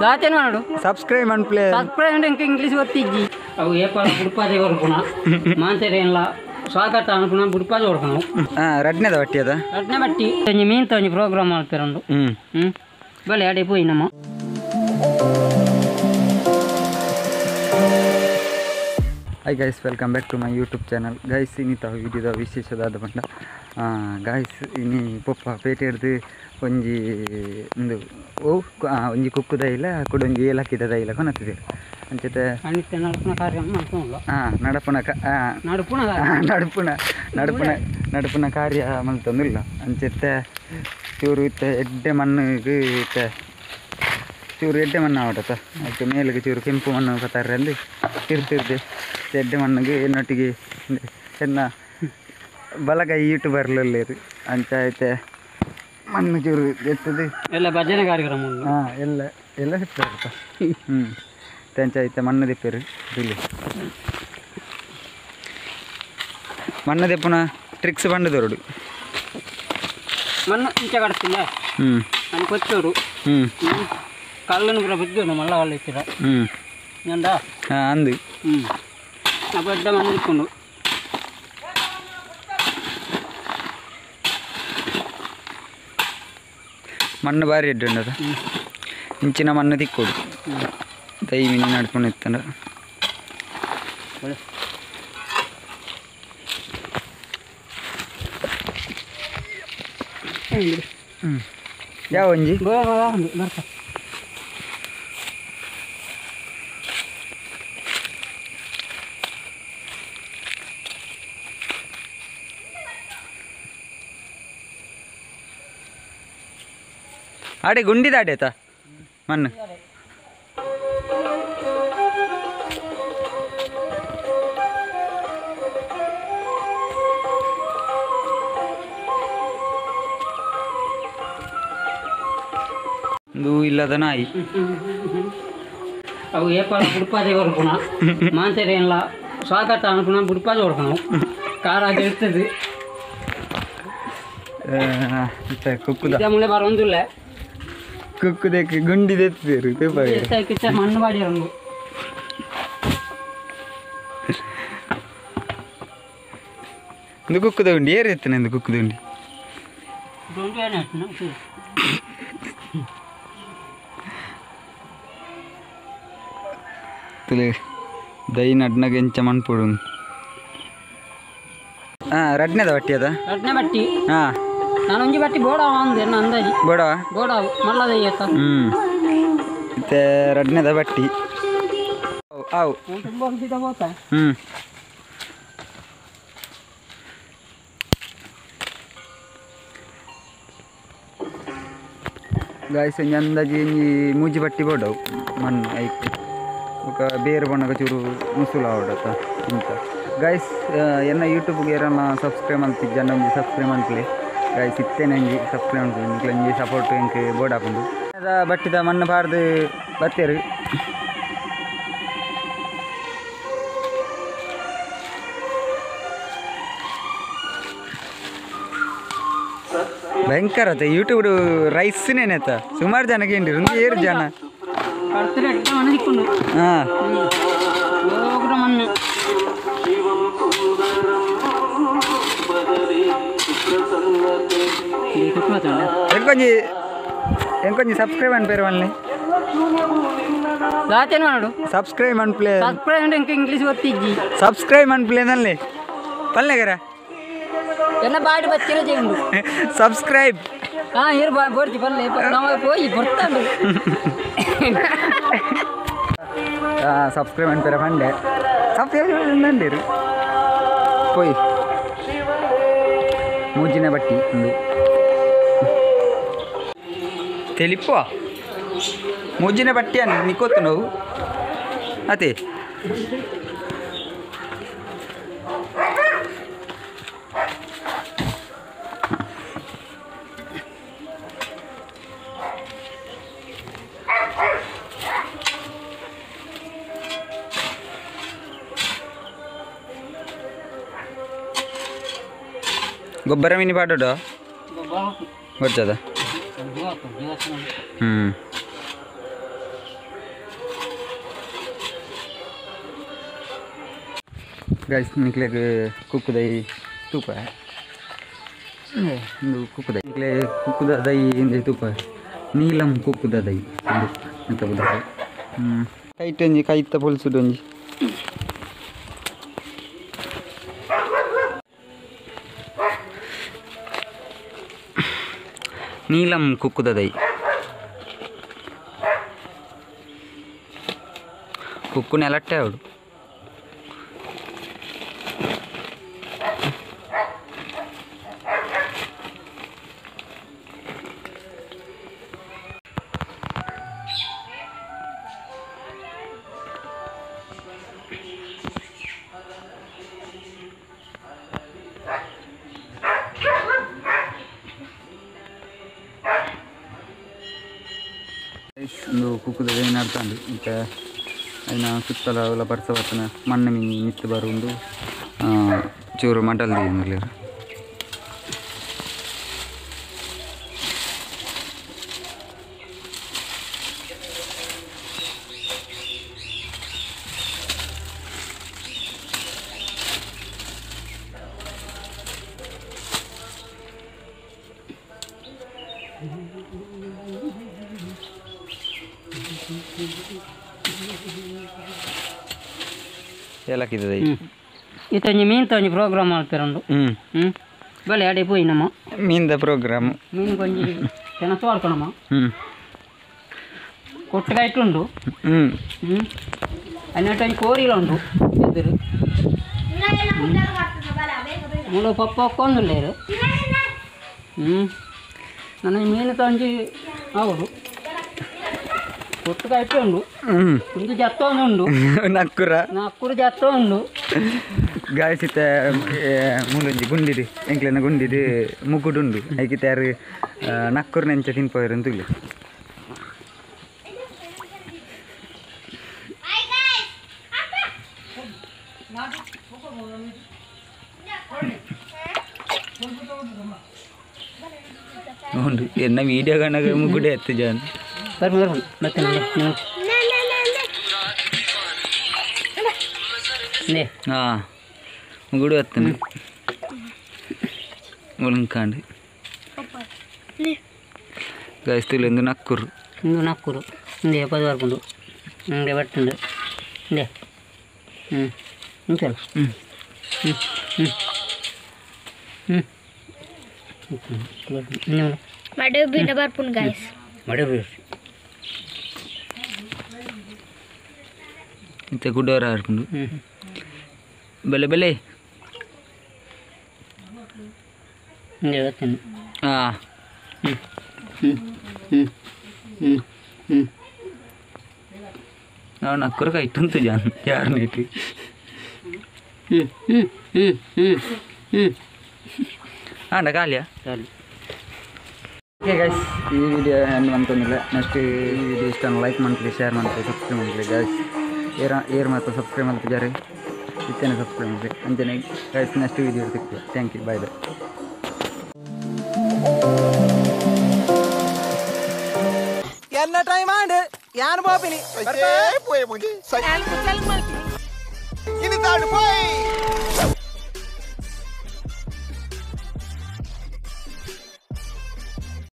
ಲಾಚೇನ್ ಮಾಡು subscribe and play subscribe అంటే ఇంకా ఇంగ్లీష్ వత్తిజ్జి అవు ఏపాల బుడిపాజే కొడుకునా మాంతరేన్లా ಸ್ವಾಗತ ಅನ್ಕೊಂಡ ಬುಡ್ಪಾಜೆ ಹೊಡ್ಕೊಣ ರಡ್ನೆದ ಬಟ್ಟಿ ಅದ ರಡ್ನೆ ಬಟ್ಟಿ ಒಂಜಿ ಮೀನ್ ಒಂಜಿ ಪ್ರೋಗ್ರಾಮ್ ಮಾಡ್ತಿರಂಡು ಬಲೆ ಅಡೆ ಪೋಯಿ ನಮ್ಮ hi guys welcome back to my YouTube channel guys ಇನ್ನಿತ ವಿಡಿಯೋದ ವಿಶೇಷವಾದ ಬಂಡ ಗೈಸ್ ಇನ್ನಿ ಪೊಪ್ಪ ಪೇಟೆ ಹಿಡ್ದು ಒಂಜಿ ಒಂದು ಒಂಜಿ ಕುಕ್ಕುದ ಇಲ್ಲ ಕೂಡ ಒಂಜಿ ಏಲಕ್ಕಿದ ಇಲ್ಲ ಕೊನತ್ತಿದ್ದೀರಿ ಅಂಚತೆ ನಡಪುನ ಕಾರ್ಯ ನಡಪುನ ಕಾರ್ಯ ಮಲ್ತೊಂದಿಲ್ಲ ಅಂಚತೆ ಚೂರು ಇತ್ತೆ ಎಡ್ಡೆ ಮಣ್ಣಿಗೆ ಇತ್ತೆ ಚೂರು ಎಡ್ಡೆ ಮಣ್ಣು ಆವಡತ್ತ ಅದಕ್ಕೆ ಮೇಲಿಗೆ ಚೂರು ಕೆಂಪು ಮಣ್ಣು ಕತ್ತಾರೆ ಅಂದು ತಿರ್ತಿರ್ದೆ ಎಡ್ಡೆ ಮಣ್ಣಿಗೆ ಎನ್ನೊಟ್ಟಿಗೆ ಎನ್ನ ಬಲಗೈ ಯೂಟ್ಯೂಬರ್ಲಲ್ಲೇರು ಅಂಚ ಐತೆ ಮಣ್ಣು ಚೂರು ಎತ್ತದು ಎಲ್ಲ ಭಜನೆ ಕಾರ್ಯಕ್ರಮ ಎಲ್ಲ ಸಿಗ್ತಾರತ್ತ ತೆಂಚ ಐತೆ ಮಣ್ಣು ದೆಪ್ಪೇರು ಇಲ್ಲಿ ಮಣ್ಣು ದೆಪ್ಪನ ಟ್ರಿಕ್ಸ್ ಬಂಡು ದೊರಡು ಮಣ್ಣು ಇಂಚ ಕಟ್ತಿಲ್ಲ ನಾನು ಕೊಚ್ಚೋರು ಕಲ್ಲನ್ನು ಕೂಡ ಬಿದ್ದು ಮಲ್ಲ ಒಳ್ಳೆ ಇರ್ತೀರ ಎಂದ ಅಂದು ದೊಡ್ಡ ಮಣ್ಣು ಇಟ್ಕೊಂಡು ಮಣ್ಣು ಭಾರಿ ಎಡ್ಡುಂಡದ ಇಂಚಿನ ಮಣ್ಣು ತಿಕ್ಕೋಡು ದೈ ಮೀನು ನಡ್ಕೊಂಡು ಇತ್ತಂಡ ಯಾವ ಒಂಜಿ ಬರ್ತಾ ಆಡೆ ಗುಂಡಿ ದಾಡೇತ ಮಣ್ಣು ಇದು ಇಲ್ಲದ ನಾಯಿ ಅವು ಏಪಾಲ ಬುಡ್ಪಾಜೆ ಹೊಡ್ಕೊಣ ಮಾಂತರೇನ್ಲ ಸ್ವಾಗತ ಅನ್ಕೊಂಡ ಬುಡ್ಪಾಜೆ ಹೊಡ್ಕೊಣ ಖಾರ ಇರ್ತದೆ ಕುಕ್ಕುದ ಮುಳೆ ಬರೋದಿಲ್ಲ ಕುಕ್ಕುದಕ್ಕೆ ಗುಂಡಿ ತೆತ್ತೀರು ಕಿಚ್ಚ ಮಣ್ಣು ಬಾಡಿ ರಂಗು ಇದು ಕುಕ್ಕುದ ಗುಂಡಿ ಏರು ಎತ್ತನೆ ಇದು ಕುಕ್ಕುದ ಗುಂಡಿ ದೈ ನಡ್ನಾಗ ಎಂಚ ಮಣ್ಣು ಪೋಡು ರಡ್ನೆದ ಬಟ್ಟಿ ಅದ ರಡ್ನೆ ಬಟ್ಟಿ ನಾನು ಒಂಜಿ ಬಟ್ಟಿ ಬೋಡಾವ ಅಂದೆ ಅಂದಾಜಿ ಬೋಡಾವು ಮಲ್ಲದ ಅತ್ತ ಮತ್ತೆ ರಡ್ನೆದ ಬಟ್ಟಿ ಅವು ತುಂಬ ಹೊಂದಿದ ಹೋತ ಗಾಯ್ಸ್ ಒಂಜಿ ಅಂದಾಜಿ ಮೂಜಿ ಬಟ್ಟಿ ಬೋಡವು ಮಣ್ಣು ಐಕ್ ఒక ಬೇರು ಬಣ್ಣಗ ಚೂರು ಮುಸುಲು ಆವಡತ್ತ ಇಂತ ಗೈಸ್ ಎನ್ನ ಯೂಟ್ಯೂಬ್ಗೆ ಏರನ್ನ ಸಬ್ಸ್ಕ್ರೈಬ್ ಅಂತಿದ್ದ ಒಂಜಿ ಸಬ್ಸ್ಕ್ರೈಬ್ ಅನ್ಕಲಿ ಗೈಸ್ ಇತ್ತೇನೆ ಒಂಜಿ ಸಬ್ಸ್ಕ್ರೈಬ್ ಅನ್ಕಲಿ ನಿಕ್ಲ ಒಂಜಿ ಸಪೋರ್ಟ್ ಎಂಕ್ ಬೋರ್ಡ್ ಹಾಕೊಂಡು ಬಟ್ಟಿದ ಮಣ್ಣು ಪಾರ್ದು ಬತ್ತೇರು ಭಯಂಕರ ಯೂಟ್ಯೂಬ್ ರೈಸ್ನೇನೆತ್ತ ಸುಮಾರು ಜನಕ್ಕೆ ಏನ್ರಿ ಒಂದು ಏರು ಜನ ఎంకొంచెం సబ్స్క్రైబ్ అని పేరు వాళ్ళని లాచేన్ మాడు సబ్స్క్రైబ్ అండ్ ప్లే సబ్స్క్రైబ్ అంటే ఇంకా ఇంగ్లీష్ వత్తిజ్జి సబ్స్క్రైబ్ అండ్ ప్లే ನಲ್ಲಿ ಪಲ್ಲೆ ಗರ ಎಲ್ಲ ಬಾಡಿ ಬಚ್ಚಿರ ಜೇಂಡು ಸಬ್ಸ್ಕ್ರೈಬ್ ಇರು ಬೋಡ್ತಿ ಪಲ್ಲೆ ನಾವು ಹೋಗಿ ಬರ್ತಾಂಡು సబ్స్క్రైబ్ అని పేరు పండే సబ్స్క్రైబ్ ఉందండి పోయి మూజిన బట్టి ఉంది తెలిపో మూజిన బట్టి అని నీకొత్తు నువ్వు అదే ಗೊಬ್ಬರ ಮಿನಿ ಪಾಡೋಡು ಗೊತ್ತದ ಗೈಸ್ ನಿಕ್ಲೆಗೆ ಕುಕ್ಕುದೈ ತೂಪ ಒಂದು ಕುಕ್ಕುದೈ ನಿಕ್ಲೆ ಕುಕ್ಕುದ ದೈ ಇಂದ ತೂಪ ನೀಲಂ ಕುಕ್ಕುದ ದೈ ಒಂದು ಅಂತ ಬುದ ಕೈಟ್ ಒಂಜಿ ಕೈತ ಪೊಲ್ಸುಡು ಒಂಜಿ ನೀಲಂ ಕುಕ್ಕುದ ದೈ ಕುಕ್ಕು ನೆಲಟ್ಟೆ ಅವಡು ಒಂದು ಕುಕ್ಕುದ ಏನು ಅರ್ಥಂಡು ಮತ್ತು ಅದನ್ನ ಸುತ್ತಲ ಎಲ್ಲ ಬರ್ಸವತ್ತನ ಮಣ್ಣು ಮಿತ್ತು ಬರುವುದು ಚೂರು ಮಟಲ್ದಿ ಏನಿಲ್ಲ ಏಲಕ್ಕಿದೆ ಇತ್ತೊಂಜಿ ಮೀನು ತೊಂಜಿ ಪ್ರೋಗ್ರಾಮ್ ಮಾಡ್ತಿರಂಡು ಬಲೆ ಅಡೆ ಪೋಯಿ ನಮ್ಮ ಮೀನ್ದ ಪ್ರೋಗ್ರಾಮ್ ಮೀನು ಕೊಂಜಿ ಕೆನಸು ಆಡ್ಕೊಣಮ್ಮ ಕೊಟ್ಟಗಾಯ್ಟುಂಡು ಅನ್ನೊಟ್ಟೊಂಜಿ ಕೋರಿಲ ಉಂಡು ಎದುರು ಮೂಲ ಪಪ್ಪ ಒಕ್ಕೊಂದುಲ್ಲೇರು ನನ್ನ ಮೀನು ತೊಂಜಿ ಹೌದು ಕೊಟ್ಟಗಾಯ್ಟು ಉಂಡು ಒಂದು ಜತ್ತೊಂದುಂಡು ನಕ್ಕುರ ಜತ್ತ ಉಂಡು ಗಾಯಸಿತ ಮೂಲೊಂಜಿ ಗುಂಡಿಡಿ ಎಂಕ್ಲೆನ ಗುಂಡಿಡಿ ಮುಗುಡುಂಡು ಐಕಿತ ಯಾರು ನಕ್ಕುರು ನೆಂಚ ತಿನ್ಪೋಯರು ಅಂತ ಇಲ್ಲ ಉಂಡು ಎನ್ನ ವೀಡಿಯೋ ಕಣಗ ಮುಗುಡೆ ಎತ್ತು ಜಾನ್ ಮತ್ತೆ ಮುಗುಡು ಎತ್ತನು ಒಳಂಕಾಂಡು ಗೈಸ್ತುಲು ಎಂದು ನಕ್ಕುರು ಇಂದೆ ಪದವಾರ್ಕೊಂಡು ಹಿಂಗೆ ಬರ್ತುಂಡು ಇಂದೆ ಇಂಚಲ್ಲ ಮಡೆ ಬಿಡ ಬರ್ಪುನ್ ಗೈಸ್ ಮಡೆ ಬಿಡ ಇಂತ ಗುಡ್ಡವರ ಆಡ್ಕೊಂಡು ಬೆಲೆ ಬೆಲೆ ಹಿಂಗೆ ಬರ್ತೇನೆ ನಾವು ನಕ್ಕುರ ಕೈಟುಂತು ಜಾನ್ ಯಾರು ನೀಟಿ ಆಂಡ ಖಾಲಿಯಾ ಖಾಲಿ ಓಕೆ ಗೈಸ್ ಈ ವಿಡಿಯೋ ಏನು ಅಂತಂದಿಲ್ಲ ನೆಕ್ಸ್ಟ್ ಈ ವಿಡಿಯೋ ಇಷ್ಟ ಲೈಕ್ ಮಾಡ್ತೀವಿ ಶೇರ್ ಮಾಡ್ತೀವಿ ಸಬ್ಸ್ಕ್ರೈಬ್ ಮಾಡ್ತೀವಿ ಗೈಸ್ ಏರ್ ಮಾತ್ರ ಸಬ್ಸ್ಕ್ರೈಬ್ ಮಾಡ್ತಿದ್ದಾರೆ ಇತ್ತೇನೆ ಸಬ್ಸ್ಕ್ರೈಬ್ ಮಾಡ್ತೀವಿ ಅಂಚನೆ ಗೈಸ್ ನೆಕ್ಸ್ಟ್ ವಿಡಿಯೋ ಸಿಗ್ತೀವಿ ಥ್ಯಾಂಕ್ ಯು ಬಾಯ್ ಬಾಯ್ என்ன டைம் ஆண்டு யான் பாப்பினி போய் போய் இனி தாண்டு போய்